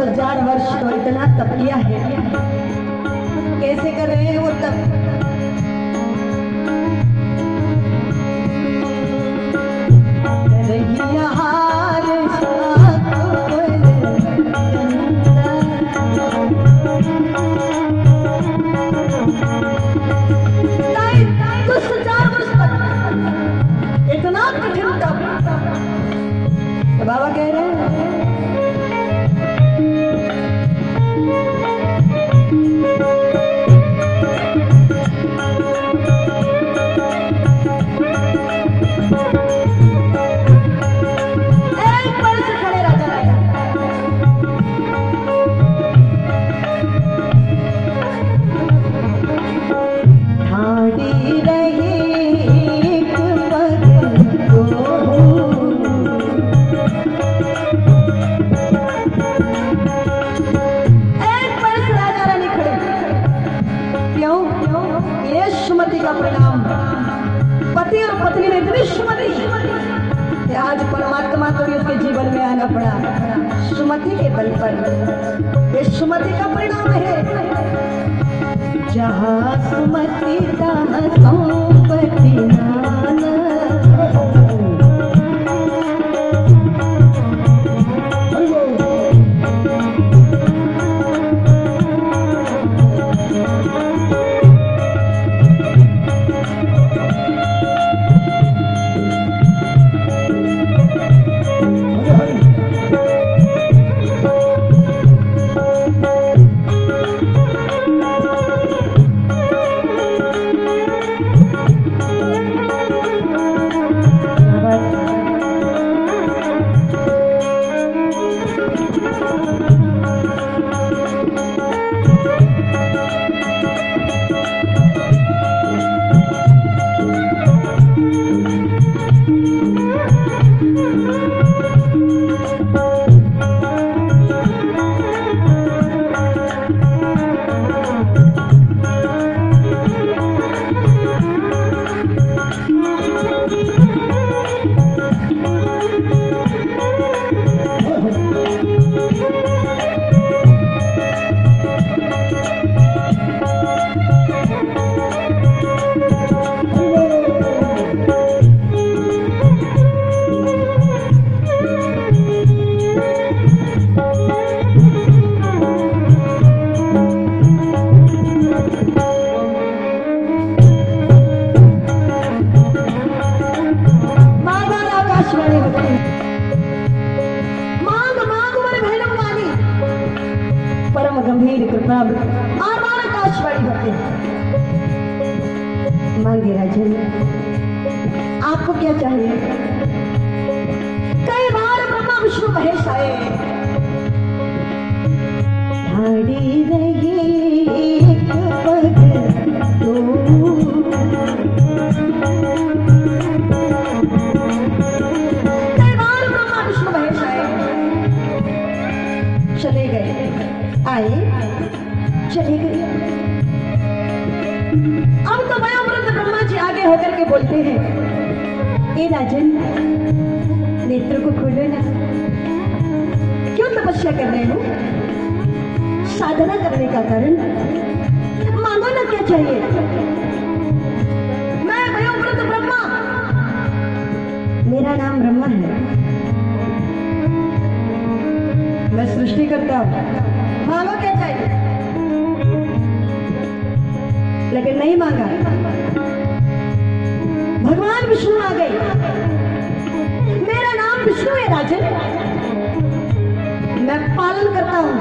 10,000 वर्ष तो इतना तप किया है। कैसे कर रहे हैं वो तप? इतना कठिन तप तो बाबा कह रहे हैं पति और पत्नी ने इतनी सुमति कि आज परमात्मा को भी उसके जीवन में आना पड़ा सुमति के बल पर। ये सुमति का परिणाम है। जहाँ सुमति तहाँ संपत्ति नाना। मांगे राजन, आपको क्या चाहिए? कई बार ब्रह्मा विष्णु महेश आए, ठाड़ी रही एक पग तो कई बार ब्रह्मा विष्णु महेश आए, चले गए, आए चले गए। अब तो वयोवृद्ध ब्रह्मा जी आगे होकर के बोलते हैं, ए राजन, नेत्र को खोलो ना। क्यों तपस्या कर रहे हो? साधना करने का कारण मांगो ना, क्या चाहिए? मैं वयोवृद्ध ब्रह्मा, मेरा नाम ब्रह्मा है, मैं सृष्टि करता हूं, मांगो क्या चाहिए? लेकिन नहीं मांगा। भगवान विष्णु आ गए, मेरा नाम विष्णु है राजन, मैं पालन करता हूं,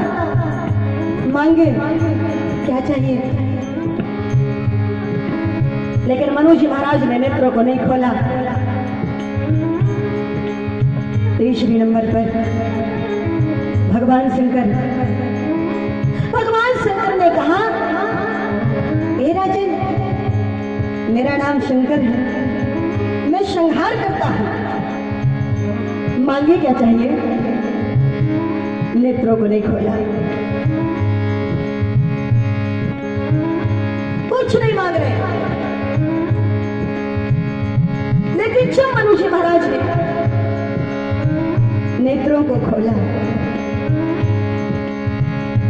मांगे क्या चाहिए? लेकिन मनु जी महाराज ने नेत्रों को नहीं खोला। तीसरी नंबर पर भगवान शंकर ने कहा, हे राजन, मेरा नाम शंकर है, मैं संहार करता हूं, मांगे क्या चाहिए? नेत्रों को नहीं खोला, कुछ नहीं मांग रहे। लेकिन जब मनुष्य महाराज ने नेत्रों को खोला,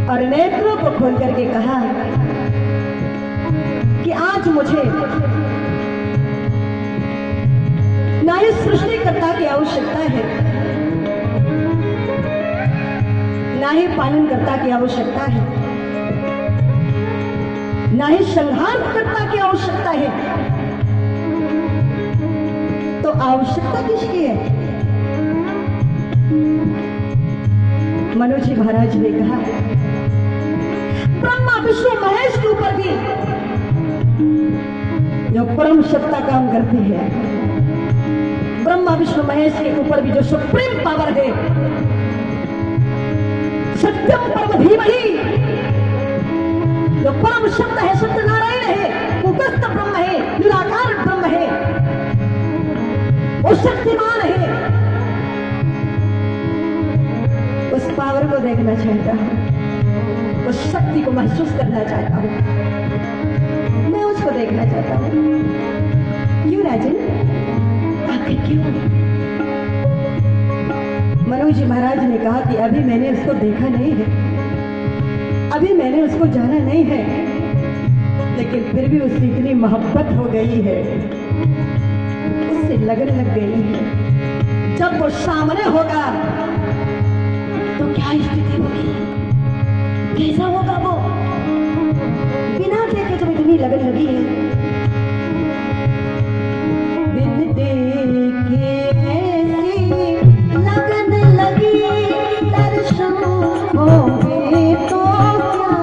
और नेत्रों को खोल करके कहा कि आज मुझे ना ही सृष्टिकर्ता की आवश्यकता है, ना ही पालनकर्ता की आवश्यकता है, ना ही संहारकर्ता की आवश्यकता है। तो आवश्यकता किसकी है? मनोज जी महाराज ने कहा, ब्रह्मा विष्णु महेश के ऊपर भी जो परम सत्ता काम करती है, ब्रह्मा विष्णु महेश के ऊपर भी जो सुप्रीम पावर है, सत्यम परम धीमहि, जो परम सत्य है, सत्यनारायण है, उपस्थ ब्रह्म है, निराकार ब्रह्म है, वो शक्तिमान है। उस पावर को देखना चाहता हूं, उस शक्ति को महसूस करना चाहता हूं, मैं उसको देखना चाहता हूं। क्यों राजन, आखिर क्यों? मनोज जी महाराज ने कहा कि अभी मैंने उसको देखा नहीं है, अभी मैंने उसको जाना नहीं है, लेकिन फिर भी उससे इतनी मोहब्बत हो गई है, उससे लगन लग गई है। जब वो सामने होगा तो क्या स्थिति होगी, कैसा होगा वो? बिना देखे जब इतनी लगन लगी है, बिन देखे ऐसी लगन लगी, दर्शन होंगे तो क्या होगा?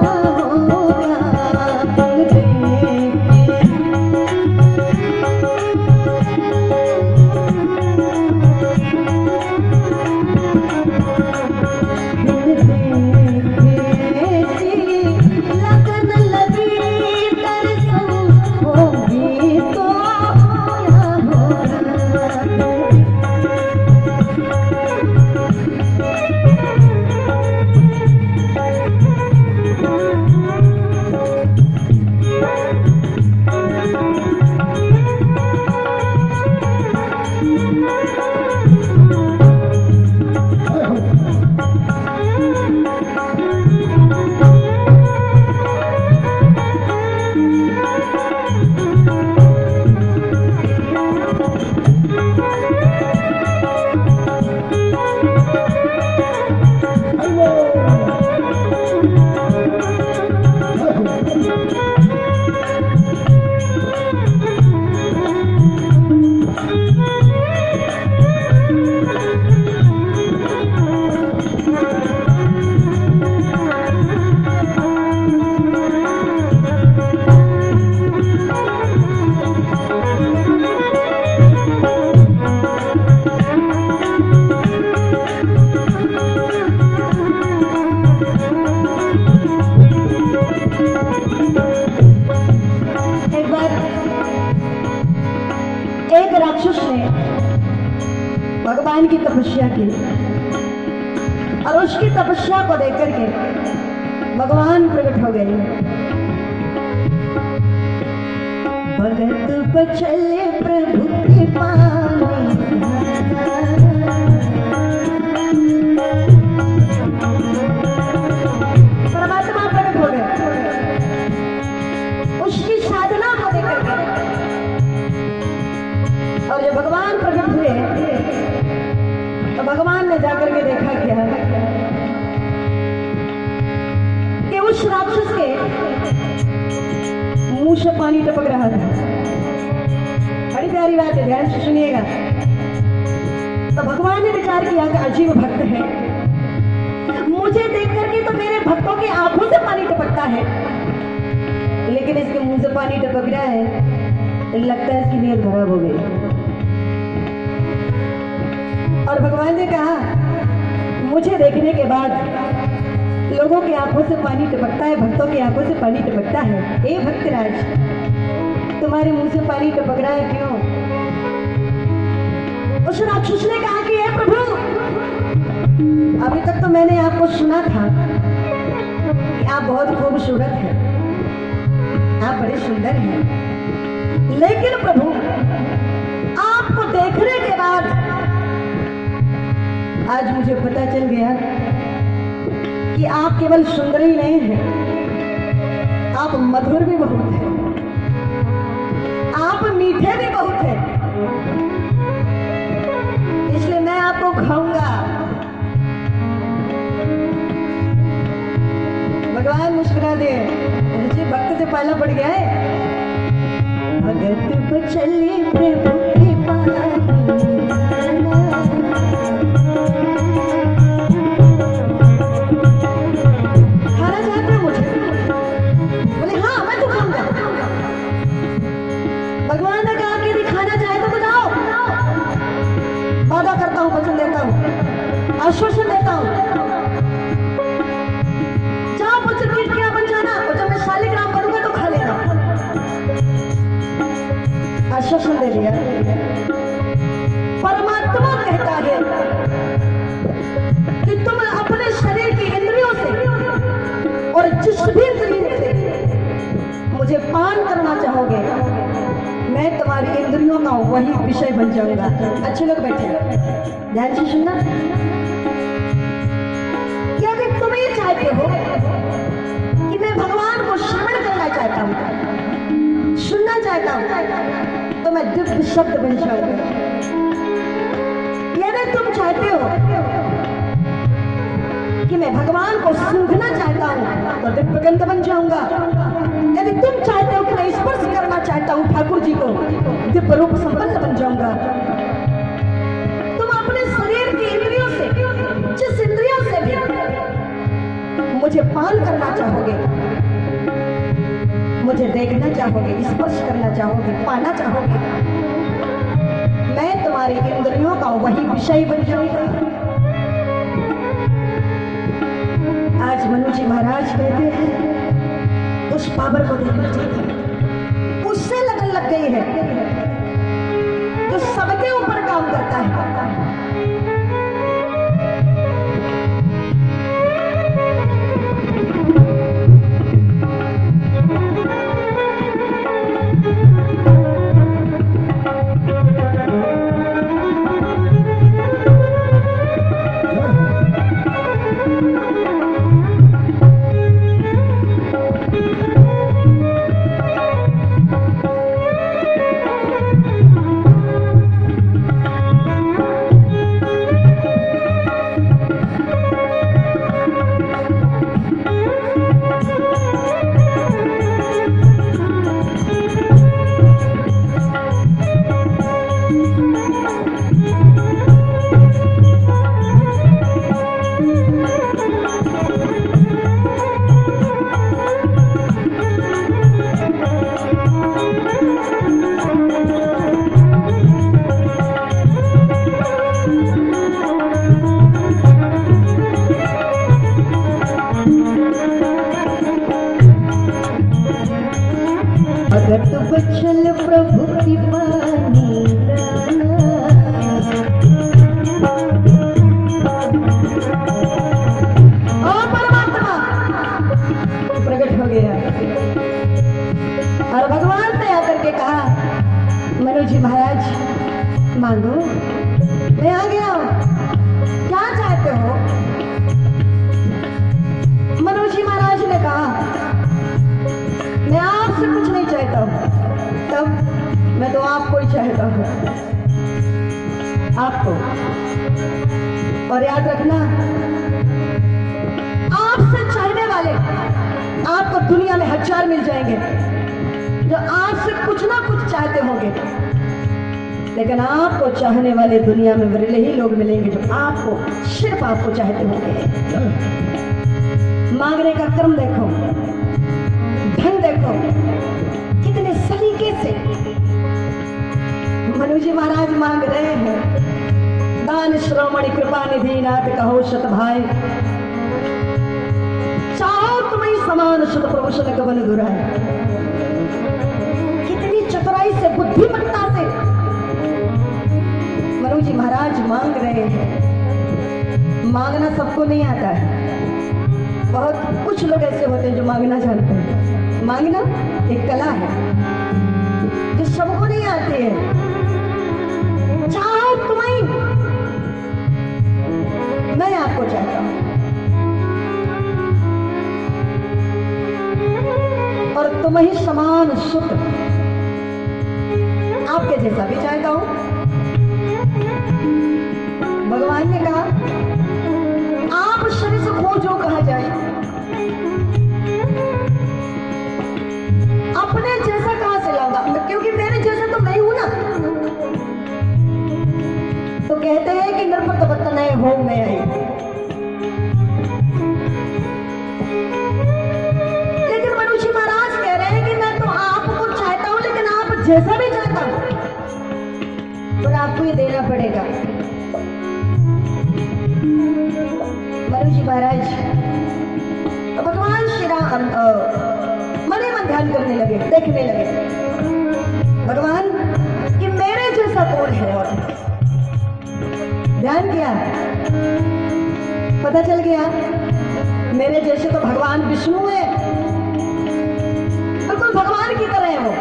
राक्षस ने भगवान की तपस्या की और उसकी तपस्या को देख करके भगवान प्रकट हो गए। भगत बचले प्रभु के पानी, परमात्मा प्रकट हो गए। उसकी साधना को देख करके और जब भगवान प्रकट हुए तो भगवान ने जाकर के देखा क्या कि उस राक्षस के मुंह से पानी टपक रहा था। बड़ी प्यारी बात है, ध्यान से सुनिएगा। तो भगवान ने विचार किया कि अजीब भक्त है, मुझे देख करके तो मेरे भक्तों की आंखों से पानी टपकता है, लेकिन इसके मुंह से पानी टपक रहा है, लगता है इसकी नीयत खराब हो गई। और भगवान ने कहा, मुझे देखने के बाद लोगों की आंखों से पानी टपकता है, भक्तों की आंखों से पानी टपकता है। ए भक्तराज, तुम्हारे मुंह से पानी टपक रहा है, क्यों? उस राक्षस ने कहा कि हे प्रभु, अभी तक तो मैंने आपको सुना था कि आप बहुत खूबसूरत हैं, आप बड़े सुंदर हैं, लेकिन प्रभु आपको देखने के बाद आज मुझे पता चल गया कि आप केवल सुंदर ही नहीं हैं, आप मधुर भी बहुत हैं, आप मीठे भी बहुत हैं। इसलिए मैं आपको खाऊंगा। भगवान मुस्कुरा दे, मुझे भक्त से पहला पड़ गया है। भगत बचले प्रभु के पास, खाना चाहते हो मुझे? बोले हाँ मैं तो खाऊंगा। भगवान ने कहा कि यदि खाना चाहे तो जाओ, वादा करता हूँ, वचन देता हूँ, आश्वासन देता हूँ, जाओ वचन की क्या बन जाना, और जब मैं शालिग्राम बनूंगा तो खा लेना। आश्वासन दे दिया। परमात्मा कहता है कि तुम अपने शरीर की इंद्रियों से और जिस भी इंद्रियों से मुझे पान करना चाहोगे, मैं तुम्हारी इंद्रियों का वही विषय बन जाऊंगा। अच्छे लोग बैठे ध्यान से सुनना। यदि तुम ये चाहते हो कि मैं भगवान को श्रवण करना चाहता हूं, सुनना चाहता हूं, तो मैं दिव्य शब्द बन जाऊंगा। यदि तुम चाहते हो कि मैं भगवान को सूंघना चाहता हूं, तो दिव्य गंध बन जाऊंगा। यदि तुम चाहते हो कि मैं स्पर्श करना चाहता हूं ठाकुर जी को, दिव्य रूप संपन्न बन जाऊंगा। तुम अपने शरीर की इंद्रियों से, जिस इंद्रियों से भी मुझे पान करना चाहोगे, मुझे देखना चाहोगे, स्पर्श करना चाहोगे, पाना चाहोगे, मैं तुम्हारी इंद्रियों का वही विषय बन जाऊंगा। आज मनु जी महाराज कहते हैं उस पावर को देखना चाहिए, उससे लगन लग गई है जो सबके ऊपर काम करता है। भगत बचल प्रभु की बानी परमात्मा प्रकट हो गया। और भगवान ने आकर के कहा, मनु जी महाराज मांगो, मैं आ गया हूं, क्या चाहते हो? मनु जी महाराज ने कहा, मैं आपसे कुछ नहीं चाहता हूं, तब मैं तो आपको ही चाहता हूं, आपको। और याद रखना, आपसे चाहने वाले आपको दुनिया में हजार मिल जाएंगे जो आपसे कुछ ना कुछ चाहते होंगे, लेकिन आपको चाहने वाले दुनिया में विरले ही लोग मिलेंगे जो आपको, सिर्फ आपको चाहते होंगे। मांगने का क्रम देखो, ढंग देखो, कितने सलीके से मनु जी महाराज मांग रहे हैं। दान श्रोमणि कृपा निधि नाथ कहो शत भाई, चाहो तुम्हें समान सुत प्रभु सन कवन दुराई। कितनी चतुराई से, बुद्धिमत्ता से मनु जी महाराज मांग रहे हैं। मांगना सबको नहीं आता है, बहुत कुछ लोग ऐसे होते हैं जो मांगना जानते हैं। मांगना एक कला है जो सबको नहीं आती है। चाहो तुम्हें, मैं आपको चाहता हूं, तुम ही समान सुत आपके जैसा भी चाहता हूं। भगवान ने कहा आप शरीर से खो जो कहा जाए, अपने जैसा कहां से लाऊंगा, क्योंकि मेरे जैसा तो मैं हूं ना। तो कहते हैं कि नरपत बतने हो मैं आई, लेकिन मनुष्य महाराज कह रहे हैं कि मैं तो आपको चाहता हूं, लेकिन आप जैसा भी चाहता हूं पर आपको ये देना पड़ेगा। मनुष्य महाराज भगवान श्री राम मन ही मन ध्यान करने लगे, देखने लगे भगवान कि मेरे जैसा कौन है। और ध्यान किया, पता चल गया मेरे जैसे तो भगवान विष्णु है, बिल्कुल भगवान की तरह है वो।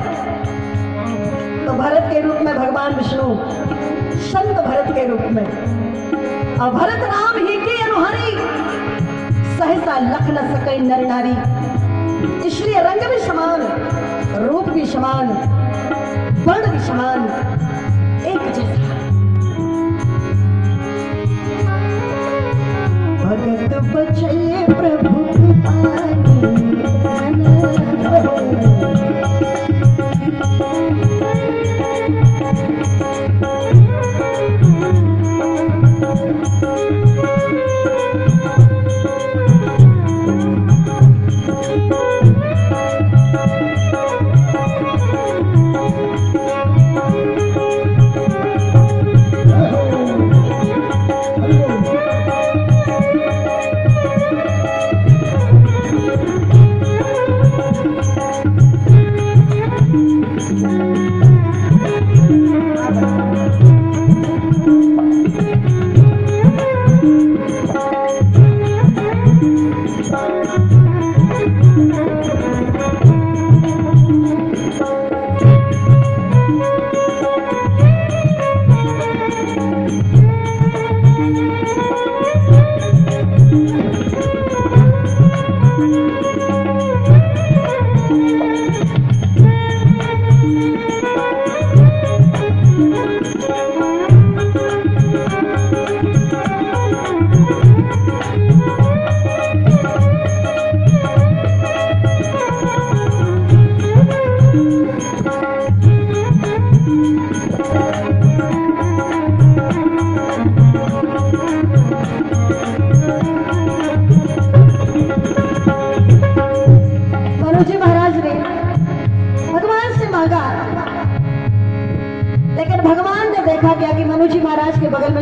तो भरत के रूप में भगवान विष्णु, संत भरत के रूप में, और भरत राम ही की अनुहारी, सहसा लख न सके नर नारी। इसलिए रंग भी समान, रूप भी समान, वर्ण भी समान, एक जैसा। भगत बचैये प्रभु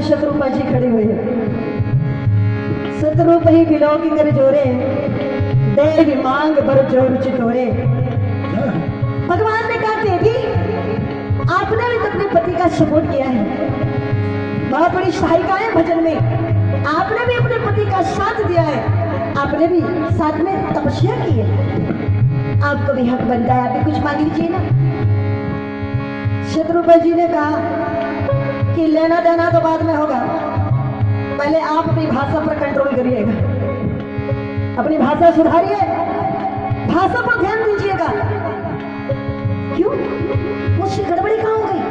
शत्रुपा जी खड़े हुए हैं। शत्रुप ही बिलोकी कर जोरे, देवी मांग बर जोर चितोरे। भगवान ने कहा देवी आपने भी तो अपने पति का सपोर्ट किया है, बहुत बड़ी सहायिका है भजन में, आपने भी अपने पति का साथ दिया है, आपने भी साथ में तपस्या की है, आपको भी हक बनता है, आप भी कुछ मांग लीजिए ना। शत्रुपा जी ने कहा कि लेना देना तो बाद में होगा, पहले आप अपनी भाषा पर कंट्रोल करिएगा, अपनी भाषा सुधारिए, भाषा पर ध्यान दीजिएगा। क्यों मुझसे गड़बड़ी कहां हो गई?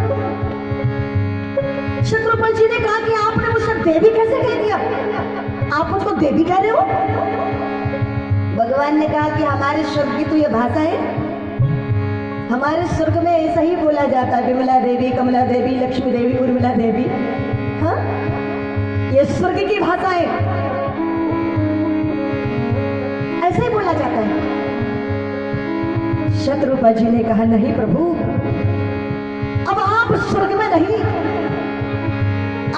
शत्रुपा जी ने कहा कि आपने मुझसे देवी कैसे कह दिया, आप मुझको देवी कह रहे हो? भगवान ने कहा कि हमारे स्वर्ग की तो ये भाषा है, हमारे स्वर्ग में ऐसा ही बोला जाता है, विमला देवी, कमला देवी, लक्ष्मी देवी, उर्मिला देवी। हाँ, ये स्वर्ग की भाषा है, ऐसे ही बोला जाता है। शत्रुपा जी ने कहा नहीं प्रभु, अब आप स्वर्ग में नहीं,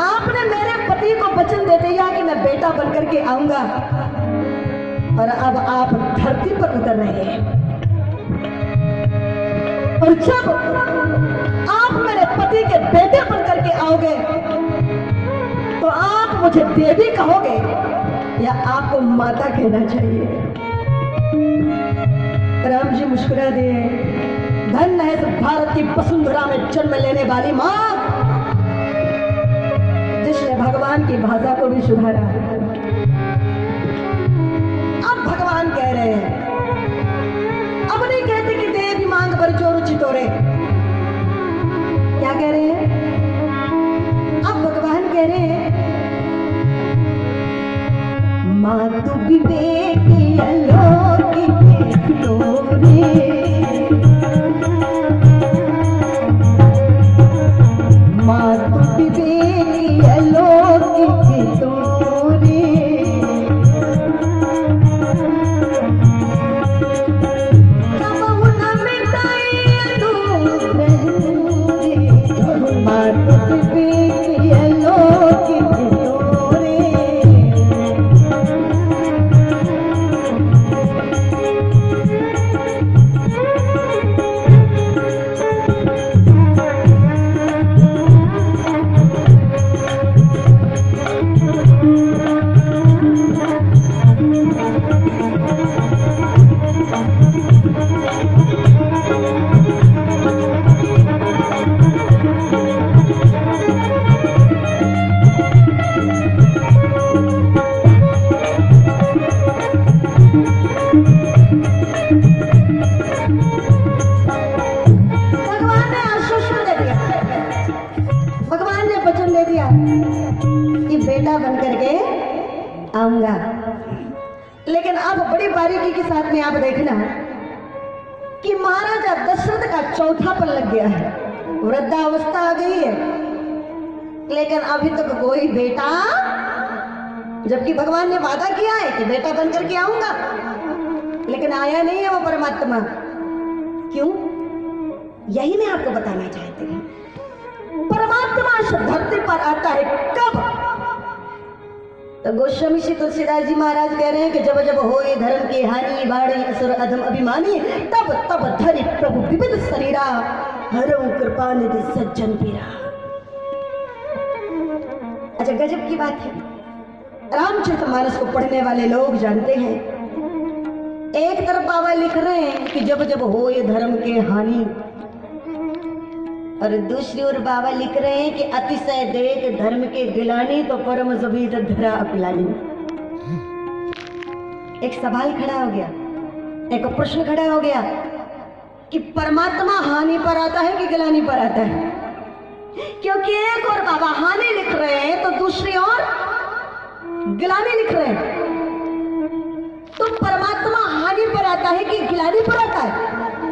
आपने मेरे पति को वचन दे दिया कि मैं बेटा बनकर के आऊंगा, और अब आप धरती पर उतर रहे हैं, और जब आप मेरे पति के बेटे बनकर के आओगे तो आप मुझे देवी कहोगे या आपको माता कहना चाहिए? राम जी मुस्कुरा दिए, धन्य है तो भारत की वसुंधरा में जन्म लेने वाली मां, जिसने भगवान की भाषा को भी सुधारा। अब भगवान कह रहे हैं, अब नहीं कहते कि कह रहे हैं? अब भगवान कह रहे हैं, मातु विवेक अलौकिक तोरे, मातु विवेक अलौकिक तोरे, कबहु न मिटाए अनुग्रह रे, मातु विवेक अलौकिक तोरे। बेटा बन करके आऊंगा, लेकिन अब बड़ी बारीकी के साथ में आप देखना कि महाराजा दशरथ का चौथा पल लग गया है, वृद्धावस्था आ गई है, लेकिन अभी तक कोई बेटा, जबकि भगवान ने वादा किया है कि बेटा बन करके आऊंगा, लेकिन आया नहीं है वो परमात्मा। क्यों? यही मैं आपको बताना चाहती हूँ। परमात्मा इस धरती पर आता है कब? तो गोस्वामी श्री तुलसीदास जी महाराज कह रहे हैं कि जब जब हो ये धर्म की हानि, बाड़ी असुर अधम अभिमानी, तब तब धरि प्रभु विविध शरीरा, हरऊ कृपा निधि सज्जन पीरा। अच्छा, गजब की बात है। रामचरितमानस को पढ़ने वाले लोग जानते हैं, एक तरफ बाबा लिख रहे हैं कि जब जब हो ये धर्म के हानि, और दूसरी ओर बाबा लिख रहे हैं कि अतिशय देख धर्म के गिलानी, तो परम जबीद धरा अपिलानी। एक सवाल खड़ा हो गया, एक प्रश्न खड़ा हो गया कि परमात्मा हानि पर आता है कि गिलानी पर आता है? क्योंकि एक और बाबा हानि लिख रहे हैं तो दूसरी ओर गिलानी लिख रहे हैं। तो परमात्मा हानि पर आता है कि गिलानी पर आता है?